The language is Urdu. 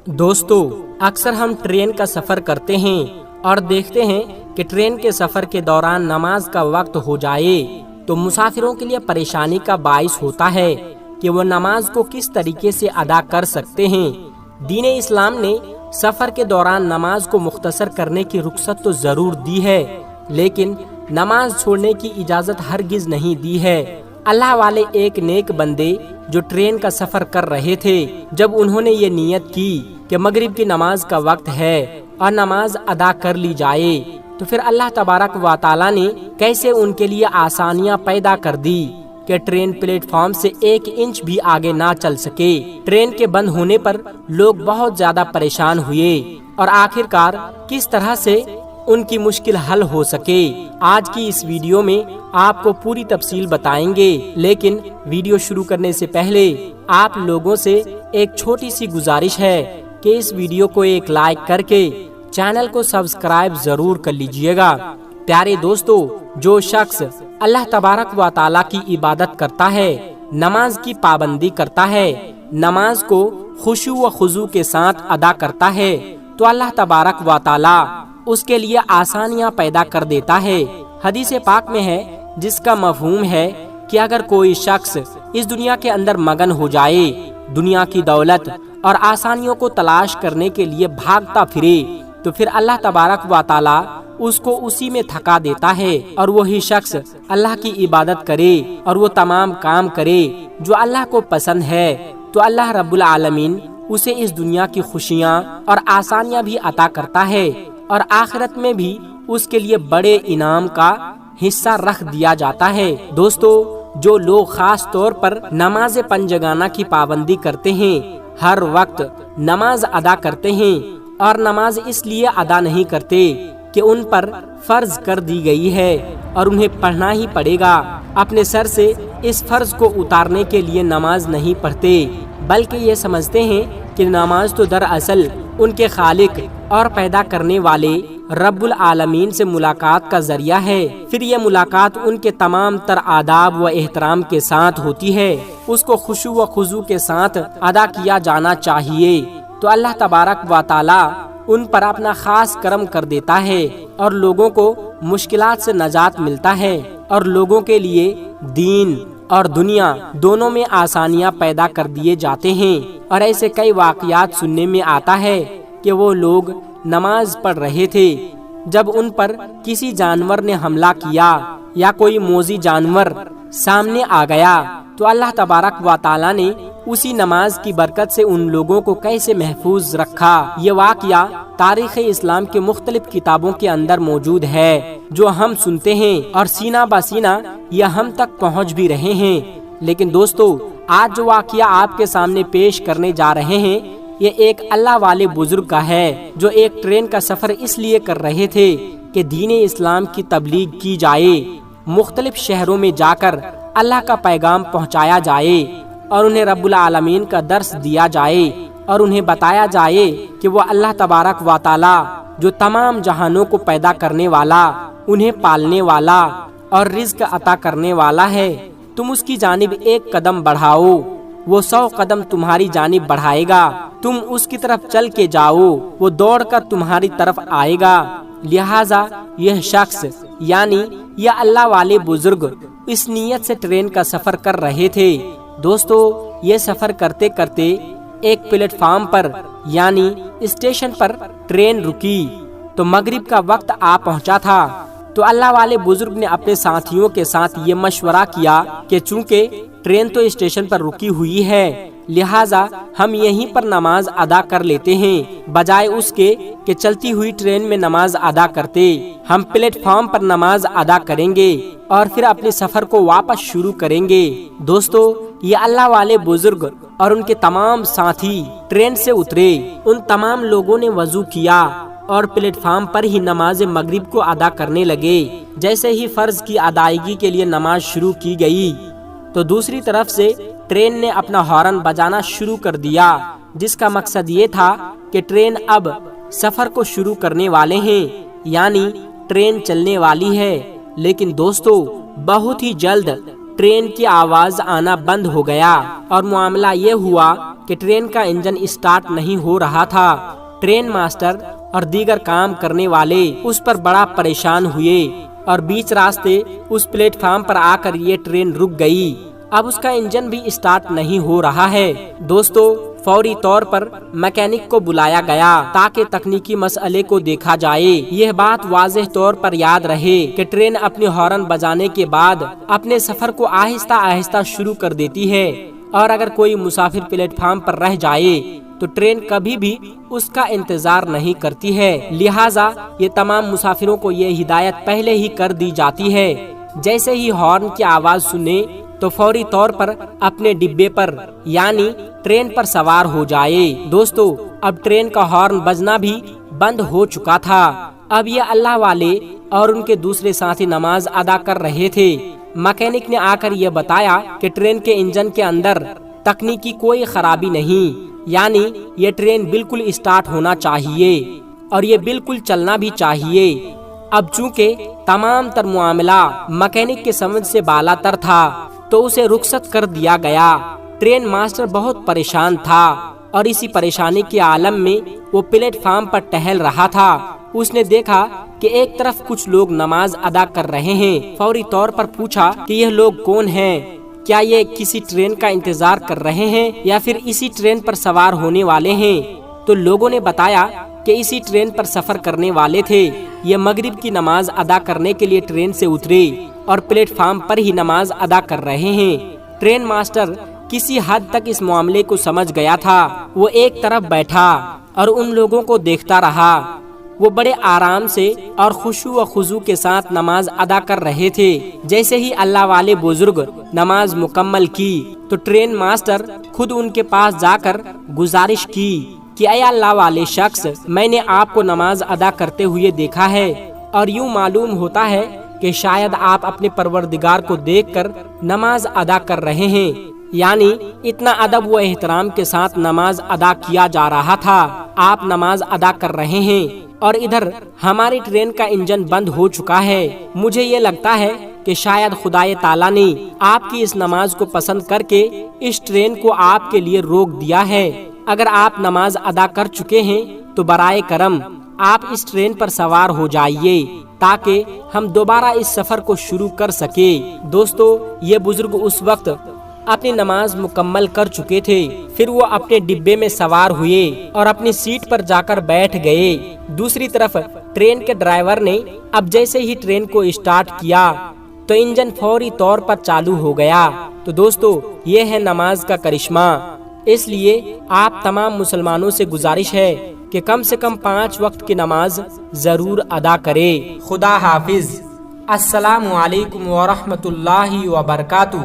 دوستو، اکثر ہم ٹرین کا سفر کرتے ہیں اور دیکھتے ہیں کہ ٹرین کے سفر کے دوران نماز کا وقت ہو جائے تو مسافروں کے لیے پریشانی کا باعث ہوتا ہے کہ وہ نماز کو کس طریقے سے ادا کر سکتے ہیں۔ دین اسلام نے سفر کے دوران نماز کو مختصر کرنے کی رخصت تو ضرور دی ہے، لیکن نماز چھوڑنے کی اجازت ہرگز نہیں دی ہے۔ اللہ والے ایک نیک بندے جو ٹرین کا سفر کر رہے تھے، جب انہوں نے یہ نیت کی کہ مغرب کی نماز کا وقت ہے اور نماز ادا کر لی جائے، تو پھر اللہ تبارک و تعالی نے کیسے ان کے لیے آسانیاں پیدا کر دی کہ ٹرین پلیٹ فارم سے 1 انچ بھی آگے نہ چل سکے۔ ٹرین کے بند ہونے پر لوگ بہت زیادہ پریشان ہوئے اور آخرکار کس طرح سے ان کی مشکل حل ہو سکے، آج کی اس ویڈیو میں آپ کو پوری تفصیل بتائیں گے۔ لیکن ویڈیو شروع کرنے سے پہلے آپ لوگوں سے ایک چھوٹی سی گزارش ہے کہ اس ویڈیو کو ایک لائک کر کے چینل کو سبسکرائب ضرور کر لیجئے گا۔ پیارے دوستو، جو شخص اللہ تبارک و تعالیٰ کی عبادت کرتا ہے، نماز کی پابندی کرتا ہے، نماز کو خشوع و خضوع کے ساتھ ادا کرتا ہے، تو اللہ تبارک و تعالیٰ اس کے لیے آسانیاں پیدا کر دیتا ہے۔ حدیث پاک میں ہے، جس کا مفہوم ہے کہ اگر کوئی شخص اس دنیا کے اندر مگن ہو جائے، دنیا کی دولت اور آسانیوں کو تلاش کرنے کے لیے بھاگتا پھرے، تو پھر اللہ تبارک و تعالی اس کو اسی میں تھکا دیتا ہے، اور وہی شخص اللہ کی عبادت کرے اور وہ تمام کام کرے جو اللہ کو پسند ہے، تو اللہ رب العالمین اسے اس دنیا کی خوشیاں اور آسانیاں بھی عطا کرتا ہے، اور آخرت میں بھی اس کے لیے بڑے انعام کا حصہ رکھ دیا جاتا ہے۔ دوستو، جو لوگ خاص طور پر نماز پنجگانہ کی پابندی کرتے ہیں، ہر وقت نماز ادا کرتے ہیں، اور نماز اس لیے ادا نہیں کرتے کہ ان پر فرض کر دی گئی ہے اور انہیں پڑھنا ہی پڑے گا، اپنے سر سے اس فرض کو اتارنے کے لیے نماز نہیں پڑھتے، بلکہ یہ سمجھتے ہیں کہ نماز تو دراصل ان کے خالق اور پیدا کرنے والے رب العالمین سے ملاقات کا ذریعہ ہے۔ پھر یہ ملاقات ان کے تمام تر آداب و احترام کے ساتھ ہوتی ہے، اس کو خشوع و خضوع کے ساتھ ادا کیا جانا چاہیے، تو اللہ تبارک و تعالی ان پر اپنا خاص کرم کر دیتا ہے اور لوگوں کو مشکلات سے نجات ملتا ہے، اور لوگوں کے لیے دین اور دنیا دونوں میں آسانیاں پیدا کر دیے جاتے ہیں۔ اور ایسے کئی واقعات سننے میں آتا ہے کہ وہ لوگ نماز پڑھ رہے تھے، جب ان پر کسی جانور نے حملہ کیا یا کوئی موذی جانور سامنے آ گیا، تو اللہ تبارک و تعالیٰ نے اسی نماز کی برکت سے ان لوگوں کو کیسے محفوظ رکھا۔ یہ واقعہ تاریخ اسلام کے مختلف کتابوں کے اندر موجود ہے، جو ہم سنتے ہیں اور سینہ بہ سینہ یہ ہم تک پہنچ بھی رہے ہیں۔ لیکن دوستو، آج جو واقعہ آپ کے سامنے پیش کرنے جا رہے ہیں، یہ ایک اللہ والے بزرگ کا ہے، جو ایک ٹرین کا سفر اس لیے کر رہے تھے کہ دین اسلام کی تبلیغ کی جائے، مختلف شہروں میں جا کر اللہ کا پیغام پہنچایا جائے، اور انہیں رب العالمین کا درس دیا جائے، اور انہیں بتایا جائے کہ وہ اللہ تبارک و تعالی جو تمام جہانوں کو پیدا کرنے والا، انہیں پالنے والا اور رزق عطا کرنے والا ہے۔ تم اس کی جانب 1 قدم بڑھاؤ، وہ 100 قدم تمہاری جانب بڑھائے گا، تم اس کی طرف چل کے جاؤ، وہ دوڑ کر تمہاری طرف آئے گا۔ لہٰذا یہ شخص یعنی یہ اللہ والے بزرگ اس نیت سے ٹرین کا سفر کر رہے تھے۔ دوستو، یہ سفر کرتے کرتے ایک پلیٹ فارم پر یعنی اسٹیشن پر ٹرین رکی تو مغرب کا وقت آ پہنچا تھا، تو اللہ والے بزرگ نے اپنے ساتھیوں کے ساتھ یہ مشورہ کیا کہ چونکہ ٹرین تو اسٹیشن پر رکی ہوئی ہے، لہٰذا ہم یہیں پر نماز ادا کر لیتے ہیں، بجائے اس کے کہ چلتی ہوئی ٹرین میں نماز ادا کرتے، ہم پلیٹ فارم پر نماز ادا کریں گے اور پھر اپنے سفر کو واپس شروع کریں گے۔ دوستو، یہ اللہ والے بزرگ اور ان کے تمام ساتھی ٹرین سے اترے، ان تمام لوگوں نے وضو کیا اور پلیٹ فارم پر ہی نماز مغرب کو ادا کرنے لگے۔ جیسے ہی فرض کی ادائیگی کے لیے نماز شروع کی گئی، تو دوسری طرف سے ٹرین نے اپنا ہارن بجانا شروع کر دیا، جس کا مقصد یہ تھا کہ ٹرین اب سفر کو شروع کرنے والے ہیں، یعنی ٹرین چلنے والی ہے۔ لیکن دوستو، بہت ہی جلد ٹرین کی آواز آنا بند ہو گیا اور معاملہ یہ ہوا کہ ٹرین کا انجن اسٹارٹ نہیں ہو رہا تھا۔ ٹرین ماسٹر اور دیگر کام کرنے والے اس پر بڑا پریشان ہوئے اور بیچ راستے اس پلیٹ فارم پر آ کر یہ ٹرین رک گئی۔ اب اس کا انجن بھی اسٹارٹ نہیں ہو رہا ہے۔ دوستو، فوری طور پر میکینک کو بلایا گیا تاکہ تکنیکی مسئلے کو دیکھا جائے۔ یہ بات واضح طور پر یاد رہے کہ ٹرین اپنی ہارن بجانے کے بعد اپنے سفر کو آہستہ آہستہ شروع کر دیتی ہے، اور اگر کوئی مسافر پلیٹ فارم پر رہ جائے تو ٹرین کبھی بھی اس کا انتظار نہیں کرتی ہے۔ لہٰذا یہ تمام مسافروں کو یہ ہدایت پہلے ہی کر دی جاتی ہے، جیسے ہی ہارن کی آواز سنے تو فوری طور پر اپنے ڈبے پر یعنی ٹرین پر سوار ہو جائے۔ دوستو، اب ٹرین کا ہارن بجنا بھی بند ہو چکا تھا۔ اب یہ اللہ والے اور ان کے دوسرے ساتھی نماز ادا کر رہے تھے۔ میکینک نے آ کر یہ بتایا کہ ٹرین کے انجن کے اندر تکنیکی کوئی خرابی نہیں، یعنی یہ ٹرین بالکل اسٹارٹ ہونا چاہیے اور یہ بالکل چلنا بھی چاہیے۔ اب چونکہ تمام تر معاملہ میکینک کے سمجھ سے بالا تر تھا تو اسے رخصت کر دیا گیا۔ ٹرین ماسٹر بہت پریشان تھا اور اسی پریشانی کے عالم میں وہ پلیٹ فارم پر ٹہل رہا تھا۔ اس نے دیکھا کہ ایک طرف کچھ لوگ نماز ادا کر رہے ہیں۔ فوری طور پر پوچھا کہ یہ لوگ کون ہیں؟ کیا یہ کسی ٹرین کا انتظار کر رہے ہیں یا پھر اسی ٹرین پر سوار ہونے والے ہیں؟ تو لوگوں نے بتایا کہ اسی ٹرین پر سفر کرنے والے تھے۔ یہ مغرب کی نماز ادا کرنے کے لیے ٹرین سے اترے اور پلیٹ فارم پر ہی نماز ادا کر رہے ہیں۔ ٹرین ماسٹر کسی حد تک اس معاملے کو سمجھ گیا تھا۔ وہ ایک طرف بیٹھا اور ان لوگوں کو دیکھتا رہا۔ وہ بڑے آرام سے اور خشوع و خضوع کے ساتھ نماز ادا کر رہے تھے۔ جیسے ہی اللہ والے بزرگ نماز مکمل کی تو ٹرین ماسٹر خود ان کے پاس جا کر گزارش کی کہ اے اللہ والے شخص، میں نے آپ کو نماز ادا کرتے ہوئے دیکھا ہے اور یوں معلوم ہوتا ہے کہ شاید آپ اپنے پروردگار کو دیکھ کر نماز ادا کر رہے ہیں۔ یعنی اتنا ادب و احترام کے ساتھ نماز ادا کیا جا رہا تھا۔ آپ نماز ادا کر رہے ہیں اور ادھر ہماری ٹرین کا انجن بند ہو چکا ہے۔ مجھے یہ لگتا ہے کہ شاید خدائے تعالیٰ نے آپ کی اس نماز کو پسند کر کے اس ٹرین کو آپ کے لیے روک دیا ہے۔ اگر آپ نماز ادا کر چکے ہیں تو برائے کرم آپ اس ٹرین پر سوار ہو جائیے تاکہ ہم دوبارہ اس سفر کو شروع کر سکے۔ دوستو، یہ بزرگ اس وقت اپنی نماز مکمل کر چکے تھے۔ پھر وہ اپنے ڈبے میں سوار ہوئے اور اپنی سیٹ پر جا کر بیٹھ گئے۔ دوسری طرف ٹرین کے ڈرائیور نے اب جیسے ہی ٹرین کو اسٹارٹ کیا تو انجن فوری طور پر چالو ہو گیا۔ تو دوستو، یہ ہے نماز کا کرشمہ۔ اس لیے آپ تمام مسلمانوں سے گزارش ہے کہ کم سے کم 5 وقت کی نماز ضرور ادا کرے۔ خدا حافظ۔ السلام علیکم ورحمۃ اللہ وبرکاتہ۔